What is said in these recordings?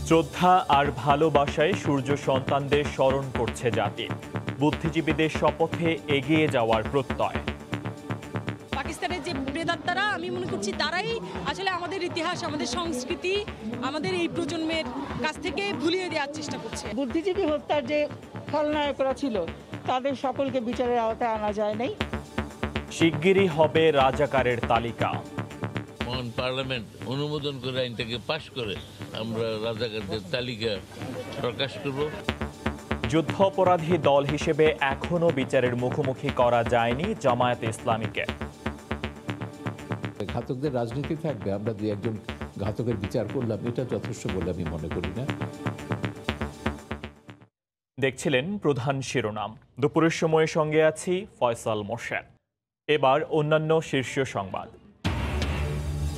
শ্রদ্ধা আর ভালোবাসায় সূর্য সন্তানদের স্মরণ করছে জাতি। বুদ্ধিজীবীদের শপথে এগিয়ে যাওয়ার প্রত্যয়। পাকিস্তানের যে প্রেতাত্মারা, আমি মনে করছি তারাই আসলে আমাদের ইতিহাস, আমাদের সংস্কৃতি, আমাদের এই প্রজন্মের কাছ থেকে ভুলিয়ে দেওয়ার চেষ্টা করছে। বুদ্ধিজীবী হত্যার যে খলনায়করা ছিল তাদের সকলকে বিচারের আওতায় আনা যায় নাই। শিগগিরই হবে রাজাকারের তালিকা। মহান পার্লামেন্ট অনুমোদন করে আইনটাকে পাশ করে আমরা রাজাকারদের তালিকা প্রকাশ করব। যুদ্ধাপরাধী দল হিসেবে এখনো বিচারের মুখোমুখি করা যায়নি জামায়াতে ইসলামীকে। ঘাতকদের রাজনীতি থাকবে, আমরা দুই একজন ঘাতকের বিচার করলাম, এটা যথেষ্ট বলে আমি মনে করি না। দেখছিলেন প্রধান শিরোনাম। দুপুরের সময়ের সঙ্গে আছি ফয়সাল মোর্শেদ। এবার অন্যান্য শীর্ষ সংবাদ।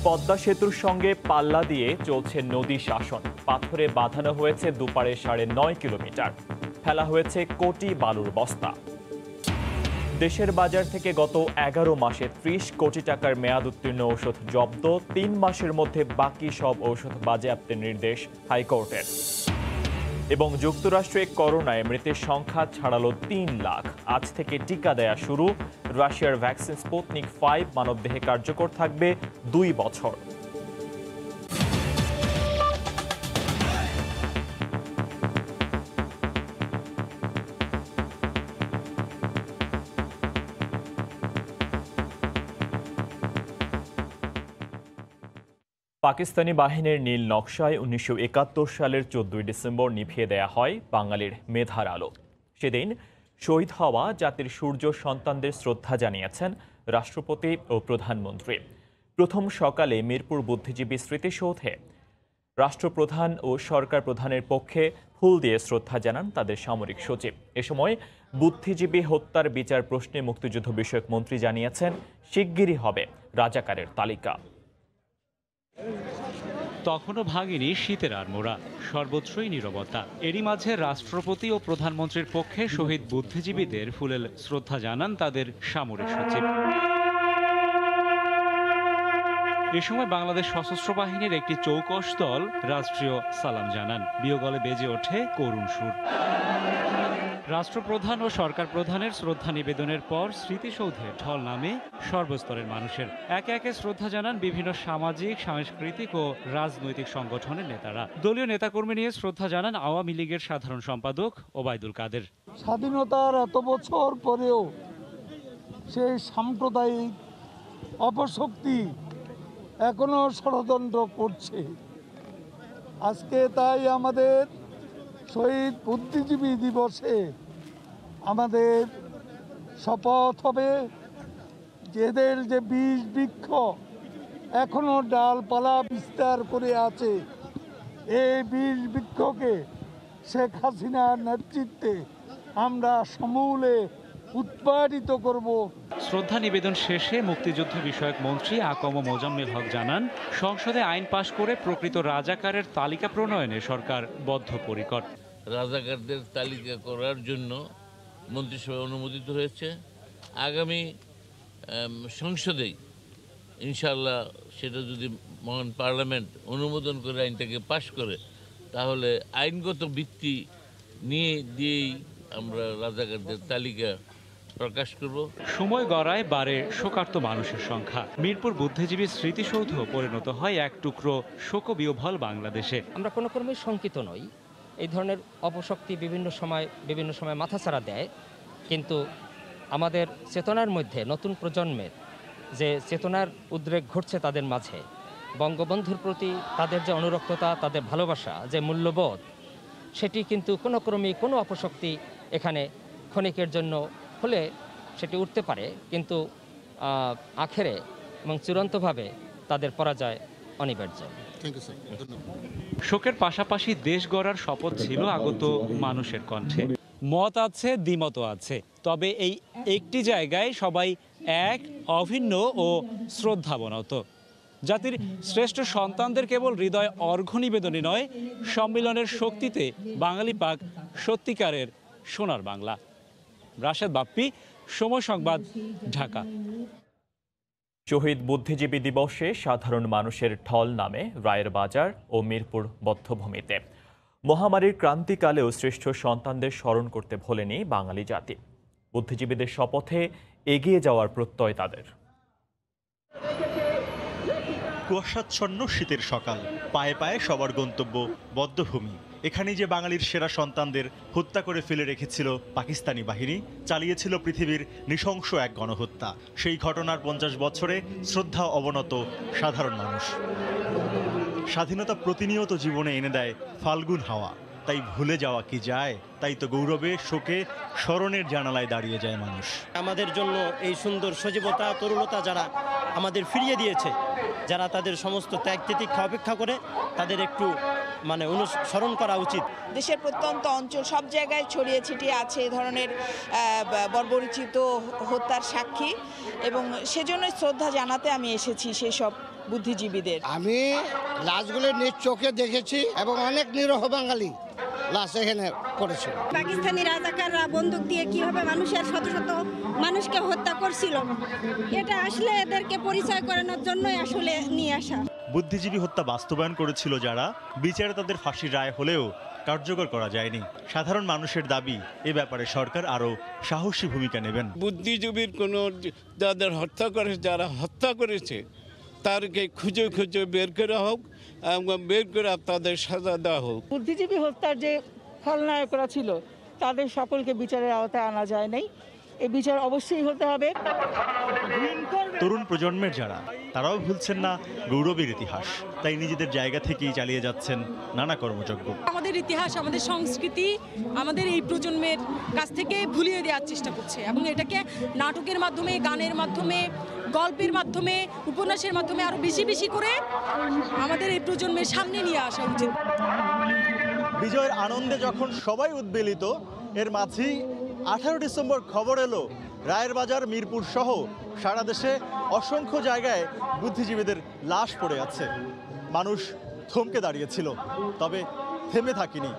পদ্মা সেতুর সঙ্গে পাল্লা দিয়ে চলছে নদী শাসন। পাথরে বাঁধানো হয়েছে দুপারে 9.5 কিলোমিটার। ফেলা হয়েছে কোটি বালুর বস্তা। দেশের বাজার থেকে গত 11 মাসে 30 কোটি টাকার মেয়াদ উত্তীর্ণ ঔষধ জব্দ। 3 মাসের মধ্যে বাকি সব ঔষধ বাজেয়াপ্তের নির্দেশ হাইকোর্টের। এবং যুক্তরাষ্ট্রে করোনায় মৃতের সংখ্যা ছাড়ালো 3 লাখ। আজ থেকে টিকা দেয়া শুরু। রাশিয়ার ভ্যাকসিন স্পুতনিক 5 মানবদেহে কার্যকর থাকবে 2 বছর। পাকিস্তানি বাহিনীর নীল নকশায় 1971 সালের 14 ডিসেম্বর নিভিয়ে দেয়া হয় বাঙালির মেধার আলো। সেদিন শহীদ হওয়া জাতির সূর্য সন্তানদের শ্রদ্ধা জানিয়েছেন রাষ্ট্রপতি ও প্রধানমন্ত্রী। প্রথম সকালে মিরপুর বুদ্ধিজীবী স্মৃতিসৌধে রাষ্ট্রপ্রধান ও সরকার প্রধানের পক্ষে ফুল দিয়ে শ্রদ্ধা জানান তাদের সামরিক সচিব। এ সময় বুদ্ধিজীবী হত্যার বিচার প্রশ্নে মুক্তিযুদ্ধ বিষয়ক মন্ত্রী জানিয়েছেন শিগগিরই হবে রাজাকারের তালিকা। তখনও ভাঙেনি শীতের আড়মোড়া, সর্বত্রই নীরবতা। এরই মাঝে রাষ্ট্রপতি ও প্রধানমন্ত্রীর পক্ষে শহীদ বুদ্ধিজীবীদের ফুলেল শ্রদ্ধা জানান তাদের সামরিক সচিব। এ সময় বাংলাদেশ সশস্ত্র বাহিনীর একটি চৌকস দল রাষ্ট্রীয় সালাম জানান। বিয়োগলে বেজে ওঠে করুণ সুর। রাষ্ট্রপ্রধান ও সরকার প্রধানের শ্রদ্ধা নিবেদনের পর স্মৃতিসৌধে ঢল নামে সর্বস্তরের মানুষের। একে একে শ্রদ্ধা জানান বিভিন্ন সামাজিক, সাংস্কৃতিক ও রাজনৈতিক সংগঠনের নেতারা। দলীয় নেতাকর্মী নিয়ে শ্রদ্ধা জানান আওয়ামী লীগের সাধারণ সম্পাদক ওবায়দুল কাদের। স্বাধীনতার এত বছর পরেও সেই সাম্প্রদায়িক অপশক্তি এখনো ষড়যন্ত্র করছে। আজকে তাই আমাদের শহীদ বুদ্ধিজীবী দিবসে আমাদের শপথ হবে, এদের যে বীজ বৃক্ষ এখনো ডালপালা বিস্তার করে আছে, এই বীজ বৃক্ষকে শেখ হাসিনার নেতৃত্বে আমরা সমূলে উৎপাদিত করব। শ্রদ্ধা নিবেদন শেষে মুক্তিযুদ্ধ বিষয়ক মন্ত্রী আকম মোজাম্মেল হক জানান, সংসদে আইন পাশ করে প্রকৃত রাজাকারের তালিকা প্রণয়নে সরকার বদ্ধপরিকর। রাজাকারদের তালিকা করার জন্য মন্ত্রিসভায় অনুমোদিত হয়েছে। আগামী সংসদেই ইনশাল্লাহ সেটা যদি মহান পার্লামেন্ট অনুমোদন করে আইনটাকে পাশ করে, তাহলে আইনগত ভিত্তি দিয়েই আমরা রাজাকারদের তালিকা প্রকাশ করব। সময় গড়ায় বাড়ে শোকার্ত মানুষের সংখ্যা। মিরপুর বুদ্ধিজীবী স্মৃতিসৌধ পরিণত হয় এক টুকরো শোকবিহ্বল বাংলাদেশে। আমরা কোনো ক্রমেই শঙ্কিত নই। এই ধরনের অপশক্তি বিভিন্ন সময় মাথাছাড়া দেয়, কিন্তু আমাদের চেতনার মধ্যে নতুন প্রজন্মের যে চেতনার উদ্রেক ঘটছে তাদের মাঝে, বঙ্গবন্ধুর প্রতি তাদের যে অনুরক্ততা, তাদের ভালোবাসা, যে মূল্যবোধ, সেটি কিন্তু কোনো ক্রমেই কোনো অপশক্তি এখানে ক্ষণিকের জন্য হলে সেটি উঠতে পারে, কিন্তু আখেরে এবং চূড়ান্তভাবে তাদের পরাজয় অনিবার্য। শোকের পাশাপাশি দেশ গড়ার শপথ ছিল আগত মানুষের কণ্ঠে। মত আছে, দ্বিমত আছে, তবে এই একটি জায়গায় সবাই এক, অভিন্ন ও শ্রদ্ধাবনত। জাতির শ্রেষ্ঠ সন্তানদের কেবল হৃদয় অর্ঘ্য নিবেদনই নয়, সম্মিলনের শক্তিতে বাঙালি পাক সত্যিকারের সোনার বাংলা। রাশেদ বাপ্পি, সময় সংবাদ, ঢাকা। শহীদ বুদ্ধিজীবী দিবসে সাধারণ মানুষের ঢল নামে রায়ের বাজার ও মিরপুর বধ্যভূমিতে। মহামারীর ক্রান্তিকালেও শ্রেষ্ঠ সন্তানদের স্মরণ করতে ভোলেনি বাঙালি জাতি। বুদ্ধিজীবীদের শপথে এগিয়ে যাওয়ার প্রত্যয় তাদের। কুয়াশাচ্ছন্ন শীতের সকাল, পায়ে পায়ে সবার গন্তব্য বদ্ধভূমি। এখানেই যে বাঙালির সেরা সন্তানদের হত্যা করে ফেলে রেখেছিল পাকিস্তানি বাহিনী, চালিয়েছিল পৃথিবীর নৃশংস এক গণহত্যা। সেই ঘটনার 50 বছরে শ্রদ্ধা অবনত সাধারণ মানুষ। স্বাধীনতা প্রতিনিয়ত জীবনে এনে দেয় ফাল্গুন হাওয়া, তাই ভুলে যাওয়া কি যায়? তাই তো গৌরবে শোকে স্মরণের জানালায় দাঁড়িয়ে যায় মানুষ। আমাদের জন্য এই সুন্দর সজীবতা, তরুণতা যারা আমাদের ফিরিয়ে দিয়েছে, যারা তাদের সমস্ত ত্যাগ তিতিক্ষা উপেক্ষা করে, তাদের একটু অনুসরণ করা উচিত। দেশের প্রত্যন্ত অঞ্চল সব জায়গায় ছড়িয়ে ছিটিয়ে আছে এই ধরনের বর্বরোচিত হত্যার সাক্ষী, এবং সেজন্য শ্রদ্ধা জানাতে আমি এসেছি সেই সব বুদ্ধিজীবীদের। আমি লাশগুলো নিজ চোখে দেখেছি এবং অনেক নিরহ বাঙালি লাশ এখানে পড়েছিল। পাকিস্তানি রাজাকাররা বন্দুক দিয়ে কিভাবে মানুষের শত শত মানুষকে হত্যা করছিল, এটা আসলে এদেরকে পরিচয় করানোর জন্যই আসলে নিয়ে আসা। বুদ্ধিজীবী হত্যা বাস্তবায়ন করেছিল যারা, বিচারে তাদের ফাঁসির রায় হলেও কার্যকর করা যায়নি। সাধারণ মানুষের দাবি, এ ব্যাপারে সরকার আরও সাহসী ভূমিকা নেবেন। বুদ্ধিজীবীর কোনো যাদের যারা হত্যা করেছে তাদেরকে খুঁজে খুঁজে বের করা হোক এবং বের করে তাদের সাজা দেওয়া হোক। বুদ্ধিজীবী হত্যার যে খলনায়করা ছিল তাদের সকলকে বিচারের আওতায় আনা যায় নাই, এই বিচার অবশ্যই হতে হবে। তরুণ প্রজন্মের যারা, তারাও ভুলছেন না গৌরবের ইতিহাস, তাই নিজেদের জায়গা থেকেই চালিয়ে যাচ্ছেন নানা কর্মযজ্ঞ। আমাদের ইতিহাস, আমাদের সংস্কৃতি আমাদের এই প্রজন্মের কাছ থেকে ভুলিয়ে দেওয়ার চেষ্টা করছে, এবং এটাকে নাটকের মাধ্যমে, গানের মাধ্যমে, গল্পের মাধ্যমে, উপন্যাসের মাধ্যমে আরো বেশি বেশি করে আমাদের এই প্রজন্মের সামনে নিয়ে আসা উচিত। বিজয়ের আনন্দে যখন সবাই উদ্বেলিত, এর মাঝেই 18 ডিসেম্বর খবর এলো রায়ের বাজার, মিরপুর সহ সারা দেশে অসংখ্য জায়গায় বুদ্ধিজীবীদের লাশ পড়ে আছে। মানুষ থমকে দাঁড়িয়েছিল, তবে থেমে থাকেনি।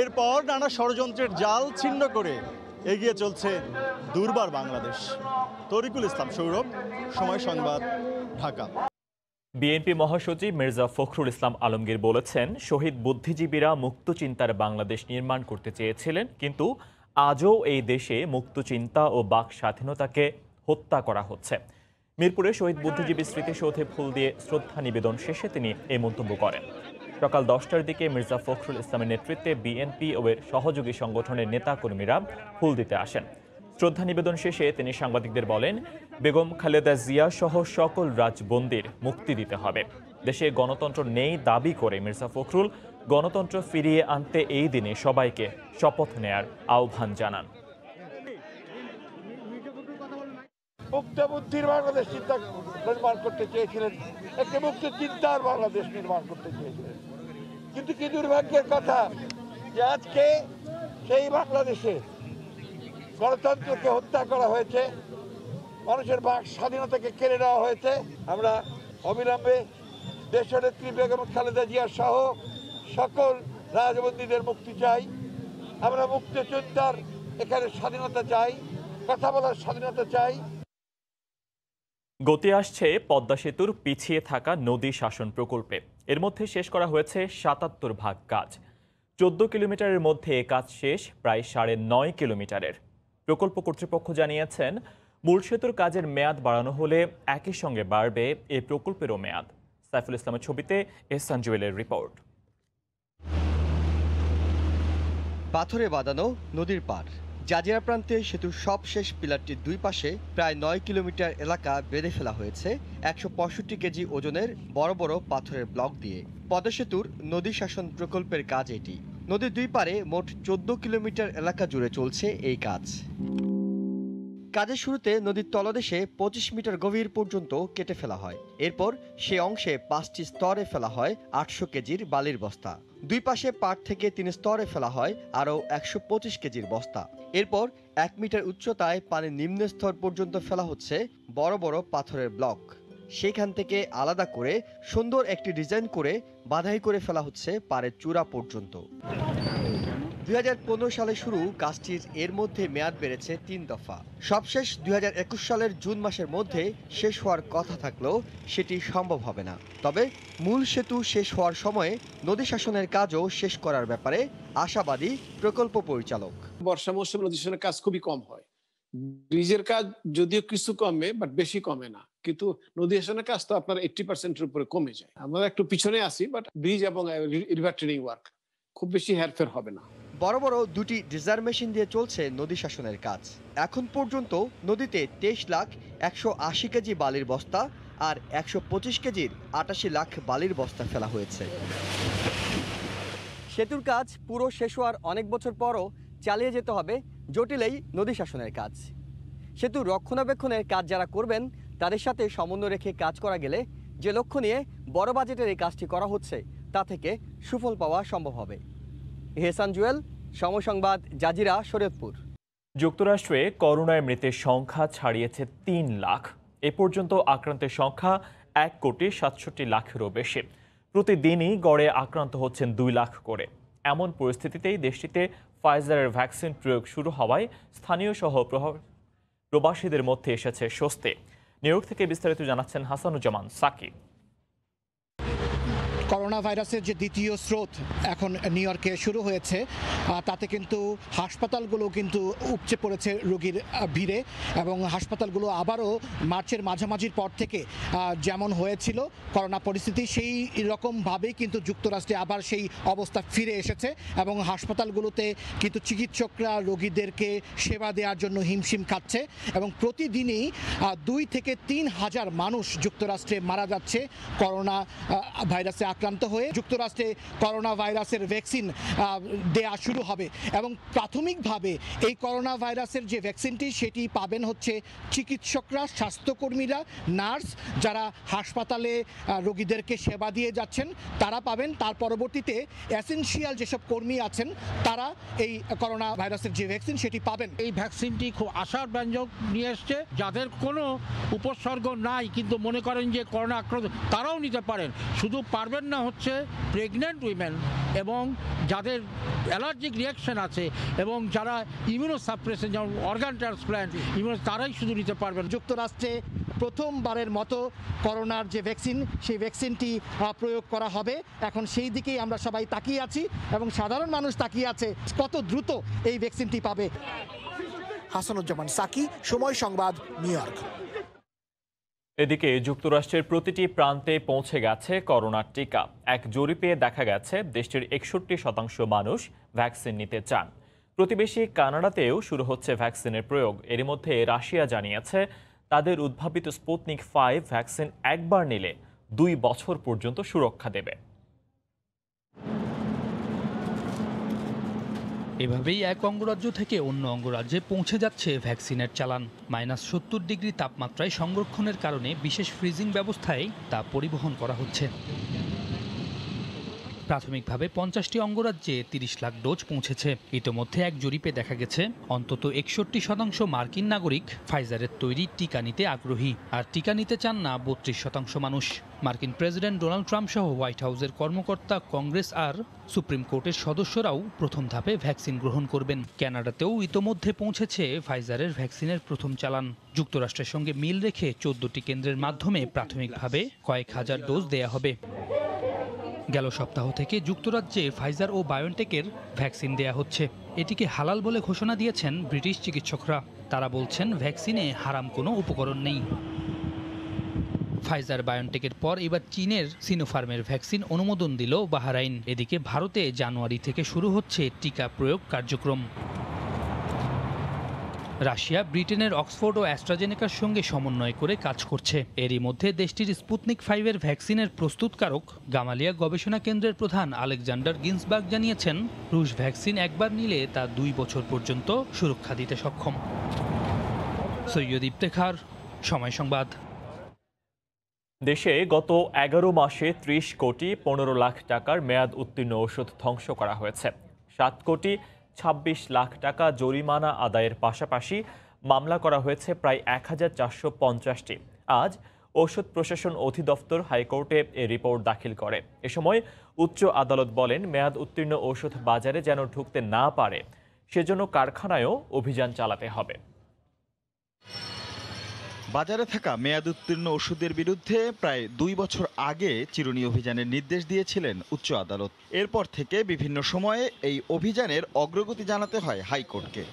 এরপর নানা ষড়যন্ত্রের জাল ছিন্ন করে এগিয়ে চলছে দুর্বার বাংলাদেশ। তরিকুল ইসলাম সৌরভ, সময় সংবাদ, ঢাকা। বিএনপি মহাসচিব মির্জা ফখরুল ইসলাম আলমগীর বলেছেন, শহীদ বুদ্ধিজীবীরা মুক্ত চিন্তার বাংলাদেশ নির্মাণ করতে চেয়েছিলেন, কিন্তু আজও এই দেশে মুক্ত চিন্তা ও বাক স্বাধীনতাকে হত্যা করা হচ্ছে। মিরপুরে শহীদ বুদ্ধিজীবী স্মৃতিসৌধে ফুল দিয়ে শ্রদ্ধা নিবেদন শেষে তিনি এই মন্তব্য করেন। সকাল 10টার দিকে মির্জা ফখরুল ইসলামের নেতৃত্বে বিএনপি ও এর সহযোগী সংগঠনের নেতাকর্মীরা ফুল দিতে আসেন। শ্রদ্ধা নিবেদন শেষে তিনি সাংবাদিকদের বলেন, বেগম খালেদা জিয়া সহ সকল রাজবন্দীর মুক্তি দিতে হবে। দেশে গণতন্ত্র নেই দাবি করে মির্জা ফখরুল গণতন্ত্র ফিরিয়ে আনতে এই দিনে সবাইকে শপথ নেয়ার আহ্বান জানান। মুক্ত বুদ্ধির বাংলাদেশ চিন্তা নির্মাণ করতে চেয়েছিলেন, একটি মুক্ত চিন্তার বাংলাদেশ নির্মাণ করতে চেয়েছিলেন, কিন্তু কি দুর্ভাগ্যের কথা যে আজকে সেই বাংলাদেশে গণতন্ত্রকে হত্যা করা হয়েছে, মানুষের বাক স্বাধীনতাকে কেড়ে নেওয়া হয়েছে। আমরা অবিলম্বে দেশনেত্রী বেগম খালেদা জিয়া সহ সকল রাজবন্দীদের মুক্তি চাই। আমরা মুক্ত চিন্তার এখানে স্বাধীনতা চাই, কথা বলার স্বাধীনতা চাই। গতি আসছে পদ্মা সেতুর পিছিয়ে থাকা নদী শাসন প্রকল্পে। এর মধ্যে শেষ করা হয়েছে ৭৭% কাজ। 14 কিলোমিটারের মধ্যে কাজ শেষ প্রায় 9.5 কিলোমিটারের। প্রকল্প কর্তৃপক্ষ জানিয়েছেন, মূল সেতুর কাজের মেয়াদ বাড়ানো হলে একই সঙ্গে বাড়বে এই প্রকল্পেরও মেয়াদ। সাইফুল ইসলামের ছবিতে এহসান জুয়েলের রিপোর্ট। পাথরে বাঁধানো নদীর পাড়, জাজিরা প্রান্তে সেতুর সবশেষ পিলারটির দুই পাশে প্রায় 9 কিলোমিটার এলাকা বেঁধে ফেলা হয়েছে 165 কেজি ওজনের বড় বড় পাথরের ব্লক দিয়ে। পদ্মা সেতুর নদী শাসন প্রকল্পের কাজ এটি। নদীর দুই পারে মোট 14 কিলোমিটার এলাকা জুড়ে চলছে এই কাজ। কাজের শুরুতে নদীর তলদেশে 25 মিটার গভীর পর্যন্ত কেটে ফেলা হয়। এরপর সে অংশে 5টি স্তরে ফেলা হয় 800 কেজির বালির বস্তা। দুই পাশে পাড় থেকে 3 স্তরে ফেলা হয় আরও 125 কেজির বস্তা। এরপর 1 মিটার উচ্চতায় পানির নিম্ন স্তর পর্যন্ত ফেলা হচ্ছে বড় বড় পাথরের ব্লক। সেখান থেকে আলাদা করে সুন্দর একটি ডিজাইন করে বাঁধাই করে ফেলা হচ্ছে পাড়ের চূড়া পর্যন্ত। 2015 সালে শুরু কাজটির এর মধ্যে মেয়াদ বেড়েছে 3 দফা। সবশেষ 2021 সালের জুন মাসের মধ্যে শেষ হওয়ার কথা থাকলেও সেটি সম্ভব হবে না। তবে মূল সেতু শেষ হওয়ার সময়ে নদী শাসনের কাজও শেষ করার ব্যাপারে আশাবাদী প্রকল্প পরিচালক। বর্ষা মৌসুমে নদী শাসনের কাজ খুবই কম হয়। ব্রিজের কাজ যদিও কিছু কমে, বাট বেশি কমে না, কিন্তু নদী শাসনের কাজ তো আপনার 80%-এর উপরে কমে যায়। আমরা একটু পিছনে আসি, বাট ব্রিজ এবং রিভার ট্রেনিং ওয়ার্ক খুব বেশি হেরফের হবে না। বড় বড় দুটি ডিজার মেশিন দিয়ে চলছে নদী শাসনের কাজ। এখন পর্যন্ত নদীতে 23,180 কেজি বালির বস্তা আর 125 কেজির 88 লাখ বালির বস্তা ফেলা হয়েছে। সেতুর কাজ পুরো শেষ হওয়ার অনেক বছর পরও চালিয়ে যেতে হবে জটিলেই নদী শাসনের কাজ। সেতু রক্ষণাবেক্ষণের কাজ যারা করবেন তাদের সাথে সমন্বয় রেখে কাজ করা গেলে যে লক্ষ্য নিয়ে বড় বাজেটের এই কাজটি করা হচ্ছে তা থেকে সুফল পাওয়া সম্ভব হবে। এহসান জুয়েল, সময় সংবাদ, জাজিরা, শরীয়তপুর। যুক্তরাষ্ট্রে করোনায় মৃতের সংখ্যা ছাড়িয়েছে 3 লাখ। এ পর্যন্ত আক্রান্তের সংখ্যা 1,67,00,000-এরও বেশি। প্রতিদিনই গড়ে আক্রান্ত হচ্ছেন 2 লাখ করে। এমন পরিস্থিতিতেই দেশটিতে ফাইজারের ভ্যাকসিন প্রয়োগ শুরু হওয়ায় স্থানীয় সহ প্রবাসীদের মধ্যে এসেছে স্বস্তি। নিউ ইয়র্ক থেকে বিস্তারিত জানাচ্ছেন হাসানুজ্জামান সাকিব। করোনা ভাইরাসের যে দ্বিতীয় স্রোত এখন নিউ ইয়র্কে শুরু হয়েছে, তাতে কিন্তু হাসপাতালগুলো কিন্তু উপচে পড়েছে রোগীর ভিড়ে, এবং হাসপাতালগুলো আবারও মার্চের মাঝামাঝির পর থেকে যেমন হয়েছিল করোনা পরিস্থিতি, সেই রকমভাবেই কিন্তু যুক্তরাষ্ট্রে আবার সেই অবস্থা ফিরে এসেছে, এবং হাসপাতালগুলোতে কিন্তু চিকিৎসকরা রোগীদেরকে সেবা দেওয়ার জন্য হিমশিম খাচ্ছে, এবং প্রতিদিনই 2 থেকে 3 হাজার মানুষ যুক্তরাষ্ট্রে মারা যাচ্ছে করোনা ভাইরাসে আক্রান্ত হয়ে। যুক্তরাষ্ট্রে করোনা ভাইরাসের ভ্যাকসিন দেয়া শুরু হবে, এবং প্রাথমিকভাবে এই করোনা ভাইরাসের যে ভ্যাকসিনটি সেটি পাবেন হচ্ছে চিকিৎসকরা, স্বাস্থ্যকর্মীরা, নার্স, যারা হাসপাতালে রোগীদেরকে সেবা দিয়ে যাচ্ছেন তারা পাবেন। তার পরবর্তীতে এসেনশিয়াল যেসব কর্মী আছেন তারা এই করোনা ভাইরাসের যে ভ্যাকসিন সেটি পাবেন। এই ভ্যাকসিনটি খুব আশার ব্যঞ্জক নিয়ে এসছে। যাদের কোনো উপসর্গ নাই কিন্তু মনে করেন যে করোনা আক্রান্ত, তারাও নিতে পারেন। শুধু পারবেন না হচ্ছে প্রেগনেন্ট উইমেন এবং যাদের অ্যালার্জিক রিয়াকশন আছে এবং যারা ইমিউনোসাপ্রেশন, যেমন অর্গান ট্রান্সপ্ল্যান্ট, তারাই শুধু নিতে পারবেন। যুক্তরাষ্ট্রে প্রথমবারের মতো করোনার যে ভ্যাকসিন সেই ভ্যাকসিনটি প্রয়োগ করা হবে। এখন সেই দিকেই আমরা সবাই তাকিয়ে আছি, এবং সাধারণ মানুষ তাকিয়ে আছে কত দ্রুত এই ভ্যাকসিনটি পাবে। হাসানুজ্জামান সাকি, সময় সংবাদ, নিউ ইয়র্ক। এদিকে যুক্তরাষ্ট্রের প্রতিটি প্রান্তে পৌঁছে গেছে করোনার টিকা। এক জরিপে দেখা গেছে দেশটির 61% মানুষ ভ্যাকসিন নিতে চান। প্রতিবেশী কানাডাতেও শুরু হচ্ছে ভ্যাকসিনের প্রয়োগ। এর মধ্যে রাশিয়া জানিয়েছে তাদের উদ্ভাবিত স্পুতনিক 5 ভ্যাকসিন একবার নিলে 2 বছর পর্যন্ত সুরক্ষা দেবে। এভাবেই এক অঙ্গরাজ্য থেকে অন্য অঙ্গরাজ্যে পৌঁছে যাচ্ছে ভ্যাকসিনের চালান। -70 ডিগ্রি তাপমাত্রায় সংরক্ষণের কারণে বিশেষ ফ্রিজিং ব্যবস্থায় তা পরিবহন করা হচ্ছে। প্রাথমিকভাবে 50টি অঙ্গরাজ্যে 30 লাখ ডোজ পৌঁছেছে। ইতোমধ্যে এক জরিপে দেখা গেছে অন্তত 61% মার্কিন নাগরিক ফাইজারের তৈরি টিকা নিতে আগ্রহী, আর টিকা নিতে চান না 32% মানুষ। মার্কিন প্রেসিডেন্ট ডোনাল্ড ট্রাম্প সহ হোয়াইট হাউসের কর্মকর্তা, কংগ্রেস আর সুপ্রিম কোর্টের সদস্যরাও প্রথম ধাপে ভ্যাকসিন গ্রহণ করবেন। কানাডাতেও ইতোমধ্যে পৌঁছেছে ফাইজারের ভ্যাকসিনের প্রথম চালান। যুক্তরাষ্ট্রের সঙ্গে মিল রেখে 14টি কেন্দ্রের মাধ্যমে প্রাথমিকভাবে কয়েক হাজার ডোজ দেয়া হবে। গেল সপ্তাহ থেকে যুক্তরাজ্যে ফাইজার ও বায়োনটেকের ভ্যাকসিন দেয়া হচ্ছে। এটিকে হালাল বলে ঘোষণা দিয়েছেন ব্রিটিশ চিকিৎসকরা। তারা বলছেন ভ্যাকসিনে হারাম কোনো উপকরণ নেই। ফাইজার বায়োনটেকের পর এবার চীনের সিনোফার্মের ভ্যাকসিন অনুমোদন দিল বাহরাইন। এদিকে ভারতে জানুয়ারি থেকে শুরু হচ্ছে টিকা প্রয়োগ কার্যক্রম। রাশিয়া ব্রিটেনের অক্সফোর্ড ও অ্যাস্ট্রাজেনেকার সঙ্গে সমন্বয় করে কাজ করছে। এরই মধ্যে দেশটির স্পুতনিক 5-এর ভ্যাকসিনের প্রস্তুতকারক গামালিয়া গবেষণা কেন্দ্রের প্রধান আলেকজান্ডার গিন্সবার্গ জানিয়েছেন রুশ ভ্যাকসিন একবার নিলে তা 2 বছর পর্যন্ত সুরক্ষা দিতে সক্ষম। সৈয়দ ইফতেখার, সময় সংবাদ। দেশে গত 11 মাসে 30 কোটি 15 লাখ টাকার মেয়াদ উত্তীর্ণ ওষুধ ধ্বংস করা হয়েছে। 7 কোটি 26 লাখ টাকা জরিমানা আদায়ের পাশাপাশি মামলা করা হয়েছে প্রায় 1450টি। আজ ঔষধ প্রশাসন অধিদপ্তর হাইকোর্টে এ রিপোর্ট দাখিল করে। এ সময় উচ্চ আদালত বলেন, মেয়াদ উত্তীর্ণ ঔষধ বাজারে যেন ঢুকতে না পারে সেজন্য কারখানায়ও অভিযান চালাতে হবে। বাজারে থাকা মেয়াদ উত্তীর্ণ ওষুধের বিরুদ্ধে প্রায় 2 বছর আগে চিরুনি অভিযানের নির্দেশ দিয়েছিলেন উচ্চ আদালত। এরপর থেকে বিভিন্ন সময়ে এই অভিযানের অগ্রগতি জানাতে হয় হাইকোর্টকে।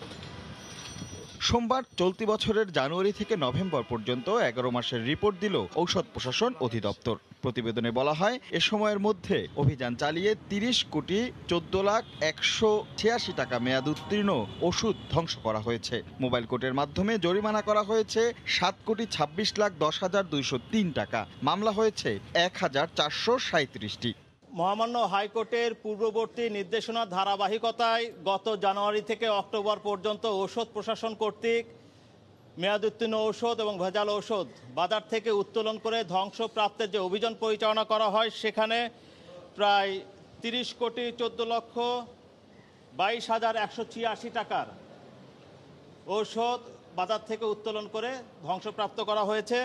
সোমবার চলতি বছরের জানুয়ারি থেকে নভেম্বর পর্যন্ত 11 মাসের রিপোর্ট দিল ঔষধ প্রশাসন অধিদপ্তর। প্রতিবেদনে বলা হয়, এ সময়ের মধ্যে অভিযান চালিয়ে 30,14,186 টাকা মেয়াদ উত্তীর্ণ ওষুধ ধ্বংস করা হয়েছে। মোবাইল কোর্টের মাধ্যমে জরিমানা করা হয়েছে 7,26,10,203 টাকা। মামলা হয়েছে 1,437টি। মহামান্য হাইকোর্টের পূর্ববর্তী নির্দেশনার ধারাবাহিকতায় গত জানুয়ারি থেকে অক্টোবর পর্যন্ত ঔষধ প্রশাসন কর্তৃক মেয়াদ উত্তীর্ণ ঔষধ এবং ভেজাল ঔষধ বাজার থেকে উত্তোলন করে ধ্বংসপ্রাপ্তের যে অভিযান পরিচালনা করা হয়, সেখানে প্রায় 30,14,22,186 টাকার ঔষধ বাজার থেকে উত্তোলন করে ধ্বংসপ্রাপ্ত করা হয়েছে।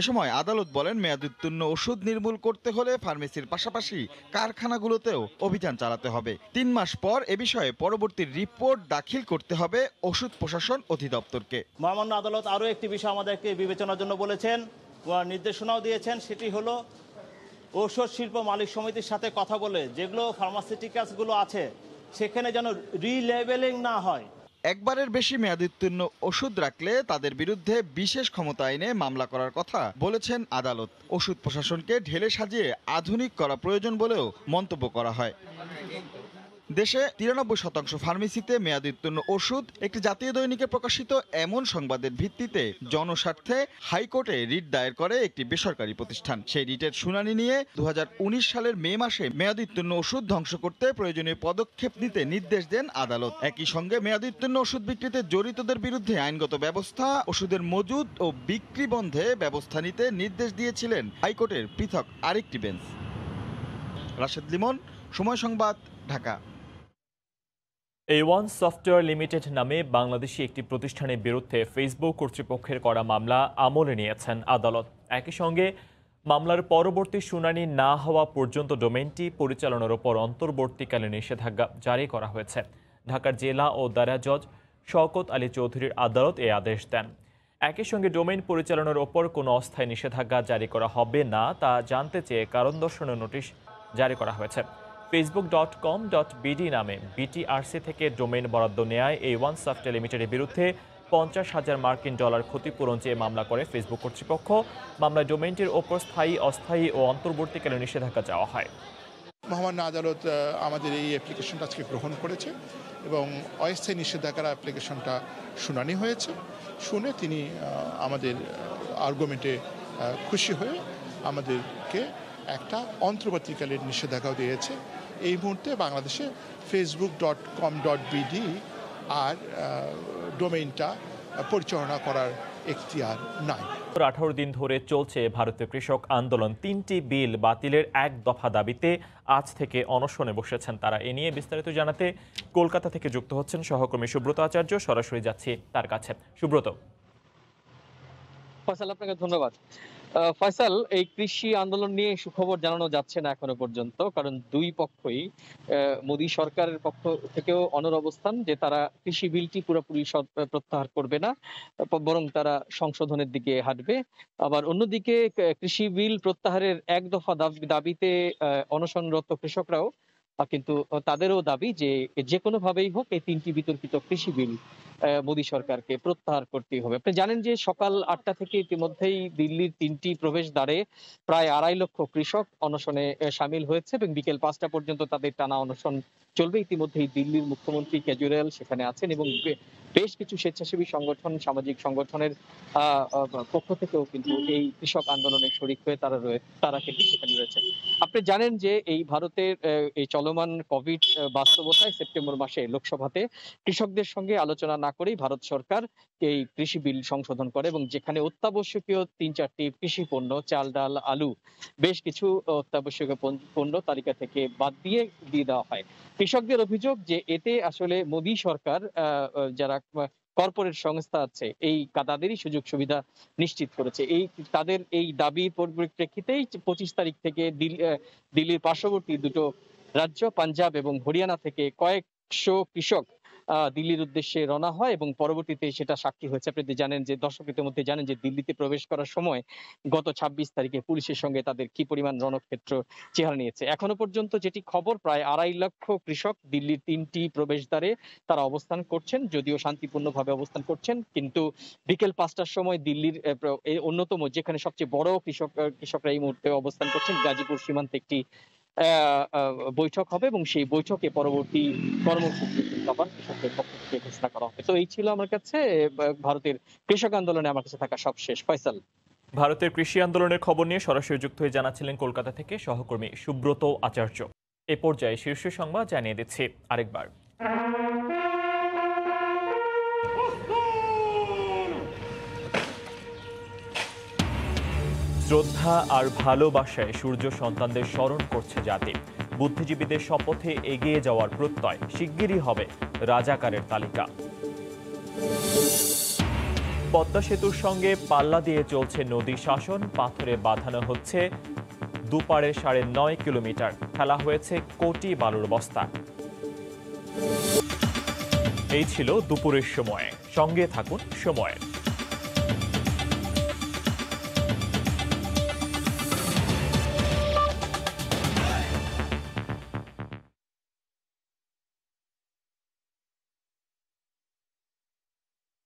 এ সময় আদালত বলেন, মেয়াদ উত্তীর্ণ ওষুধ নির্মূল করতে হলে ফার্মেসির পাশাপাশি কারখানাগুলোতেও অভিযান চালাতে হবে। 3 মাস পর এ বিষয়ে পরবর্তী রিপোর্ট দাখিল করতে হবে ওষুধ প্রশাসন অধিদপ্তরকে। মহামান্য আদালত আরও একটি বিষয় আমাদেরকে বিবেচনার জন্য বলেছেন, নির্দেশনাও দিয়েছেন, সেটি হলো ঔষধ শিল্প মালিক সমিতির সাথে কথা বলে যেগুলো ফার্মাসিউটিক্যালসগুলো আছে সেখানে যেন রিলেবেলিং না হয়। একবারের বেশি মেয়াদ উত্তীর্ণ ওষুধ রাখলে তাদের বিরুদ্ধে বিশেষ ক্ষমতা আইনে মামলা করার কথা বলেছেন আদালত। ওষুধ প্রশাসনকে ঢেলে সাজিয়ে আধুনিক করা প্রয়োজন বলেও মন্তব্য করা হয়। দেশে 93% ফার্মেসিতে মেয়াদ উত্তীর্ণ ওষুধ। একটি জাতীয় দৈনিকে প্রকাশিত এমন সংবাদের ভিত্তিতে জনস্বার্থে হাইকোর্টে রিট দায়ের করে একটি বেসরকারি প্রতিষ্ঠান। সেই রিটের শুনানি নিয়ে 2019 সালের মে মাসে মেয়াদ উত্তীর্ণ ওষুধ ধ্বংস করতে প্রয়োজনীয় পদক্ষেপ নিতে নির্দেশ দেন আদালত। একই সঙ্গে মেয়াদ উত্তীর্ণ ওষুধ বিক্রিতে জড়িতদের বিরুদ্ধে আইনগত ব্যবস্থা, ওষুধের মজুদ ও বিক্রি বন্ধে ব্যবস্থা নিতে নির্দেশ দিয়েছিলেন হাইকোর্টের পৃথক আরেকটি বেঞ্চ। রাশেদ লিমন, সময় সংবাদ, ঢাকা। A1 সফটওয়্যার লিমিটেড নামে বাংলাদেশি একটি প্রতিষ্ঠানের বিরুদ্ধে ফেসবুক কর্তৃপক্ষের করা মামলা আমলে নিয়েছেন আদালত। একই সঙ্গে মামলার পরবর্তী শুনানি না হওয়া পর্যন্ত ডোমেইনটি পরিচালনার উপর অন্তর্বর্তীকালীন নিষেধাজ্ঞা জারি করা হয়েছে। ঢাকার জেলা ও দায়রা জজ শওকত আলী চৌধুরীর আদালত এই আদেশ দেন। একই সঙ্গে ডোমেইন পরিচালনার ওপর কোনো অস্থায়ী নিষেধাজ্ঞা জারি করা হবে না তা জানতে চেয়ে কারণ দর্শানোর নোটিশ জারি করা হয়েছে। facebook.com.bd নামে বিটিআরসি থেকে ডোমেইন বরাদ্দ নেয় A1 সফটওয়্যার লিমিটেডের বিরুদ্ধে 50,000 মার্কিন ডলার ক্ষতিপূরণ চেয়ে মামলা করে ফেসবুক কর্তৃপক্ষ। মামলায় ডোমেইনটির ওপর স্থায়ী, অস্থায়ী ও অন্তর্বর্তীকালীন নিষেধাজ্ঞা চাওয়া হয়। মহামান্য আদালত আমাদের এই অ্যাপ্লিকেশনটা আজকে গ্রহণ করেছে এবং অস্থায়ী নিষেধাজ্ঞার অ্যাপ্লিকেশনটা শুনানি হয়েছে। শুনে তিনি আমাদের আর্গুমেন্টে খুশি হয়ে আমাদেরকে একটা অন্তর্বর্তীকালীন নিষেধাজ্ঞাও দিয়েছে। এই মুহূর্তে বাংলাদেশে facebook.com.bd আর ডোমেইনটা পরিচালনা করার এখতিয়ার নাই। 18 দিন ধরে চলছে ভারতীয় কৃষক আন্দোলন। 3টি বিল বাতিলের এক দফা দাবিতে আজ থেকে অনশনে বসেছেন তারা। এ নিয়ে বিস্তারিত জানাতে কলকাতা থেকে যুক্ত হচ্ছেন সহকর্মী সুব্রত আচার্য। সরাসরি যাচ্ছি তার কাছে। সুব্রত। ফয়সাল, আপনাকে ধন্যবাদ। ফয়সাল, এই কৃষি আন্দোলন নিয়ে সুখবর জানানো যাচ্ছে না এখনো পর্যন্ত, কারণ দুই পক্ষই মোদী সরকারের পক্ষ থেকেও অনড় অবস্থান যে তারা কৃষি বিলটি পুরোপুরি প্রত্যাহার করবে না, বরং তারা সংশোধনের দিকে হাঁটবে। আবার অন্যদিকে কৃষি বিল প্রত্যাহারের এক দফা দাবিতে অনশনরত কৃষকরাও কিন্তু তাদেরও দাবি যে কোনো ভাবেই হোক এই 3টি বিতর্কিত কৃষি বিল মোদী সরকারকে প্রত্যাহার করতেই হবে। আপনি জানেন যে সকাল 8টা থেকে ইতিমধ্যেই দিল্লির 3টি প্রবেশ দ্বারে প্রায় 2.5 লক্ষ কৃষক অনশনে সামিল হয়েছে এবং বিকেল 5টা পর্যন্ত তাদের টানা অনশন চলবে। ইতিমধ্যেই দিল্লির মুখ্যমন্ত্রী কেজরিওয়াল সেখানে আছেন এবং বেশ কিছু স্বেচ্ছাসেবী সংগঠন, সামাজিক সংগঠনের পক্ষ থেকেও কিন্তু এই কৃষক আন্দোলনে শরিক হয়ে তারা কিন্তু সেখানে রয়েছে। আপনি জানেন যে এই ভারতের এই চলমান কোভিড বাস্তবতায় সেপ্টেম্বর মাসে লোকসভাতে কৃষকদের সঙ্গে আলোচনা না করেই ভারত সরকার এই কৃষি বিল সংশোধন করে এবং যেখানে অত্যাবশ্যকীয় 3-4টি কৃষি পণ্য, চাল, ডাল, আলু, বেশ কিছু অত্যাবশ্যকীয় পণ্য তালিকা থেকে বাদ দিয়ে দেওয়া হয়। কৃষকদের অভিযোগ যে এতে আসলে মোদী সরকার যারা কর্পোরেট সংস্থা আছে এই তাদেরই সুযোগ সুবিধা নিশ্চিত করেছে। তাদের এই দাবির পরিপ্রেক্ষিতেই 25 তারিখ থেকে দিল্লির পার্শ্ববর্তী দুটো রাজ্য পাঞ্জাব এবং হরিয়ানা থেকে কয়েকশো কৃষক দিল্লির উদ্দেশ্যে রওনা হয় এবং পরবর্তীতে সেটা সাক্ষী হয়েছে। আপনি জানেন যে দর্শকদের মধ্যে জানেন যে দিল্লিতে প্রবেশ করার সময় গত 26 তারিখে পুলিশের সঙ্গে তাদের কি পরিমাণ রণক্ষেত্র চেহারা নিয়েছে। এখনো পর্যন্ত যেটি খবর, প্রায় 2.5 লক্ষ কৃষক দিল্লির 3টি প্রবেশদ্বারে তারা অবস্থান করছেন, যদিও শান্তিপূর্ণভাবে অবস্থান করছেন। কিন্তু বিকেল 5টার সময় দিল্লির অন্যতম যেখানে সবচেয়ে বড় কৃষকরা এই মুহূর্তে অবস্থান করছেন, গাজীপুর সীমান্তে একটি বৈঠক হবে এবং সেই বৈঠকে পরবর্তী কর্মসূচি আবার কৃষকদের পক্ষ থেকে ঘোষণা করা হবে। তো এই ছিল আমার কাছে ভারতের কৃষক আন্দোলনে আমার কাছে থাকা সবশেষ। ফয়সাল, ভারতের কৃষি আন্দোলনের খবর নিয়ে সরাসরি যুক্ত হয়ে জানাচ্ছিলেন কলকাতা থেকে সহকর্মী সুব্রত আচার্য। এ পর্যায়ে শীর্ষ সংবাদ জানিয়ে দিচ্ছি আরেকবার। শ্রদ্ধা আর ভালোবাসায় সূর্য সন্তানদের স্মরণ করছে জাতি। বুদ্ধিজীবীদের শপথে এগিয়ে যাওয়ার প্রত্যয়, শিগগিরই হবে রাজাকারের তালিকা। পদ্মা সেতুর সঙ্গে পাল্লা দিয়ে চলছে নদী শাসন, পাথরে বাঁধানো হচ্ছে দুপারে 9.5 কিলোমিটার, ফেলা হয়েছে কোটি বালুর বস্তা। এই ছিল দুপুরের সময়ে, সঙ্গে থাকুন সময়ের।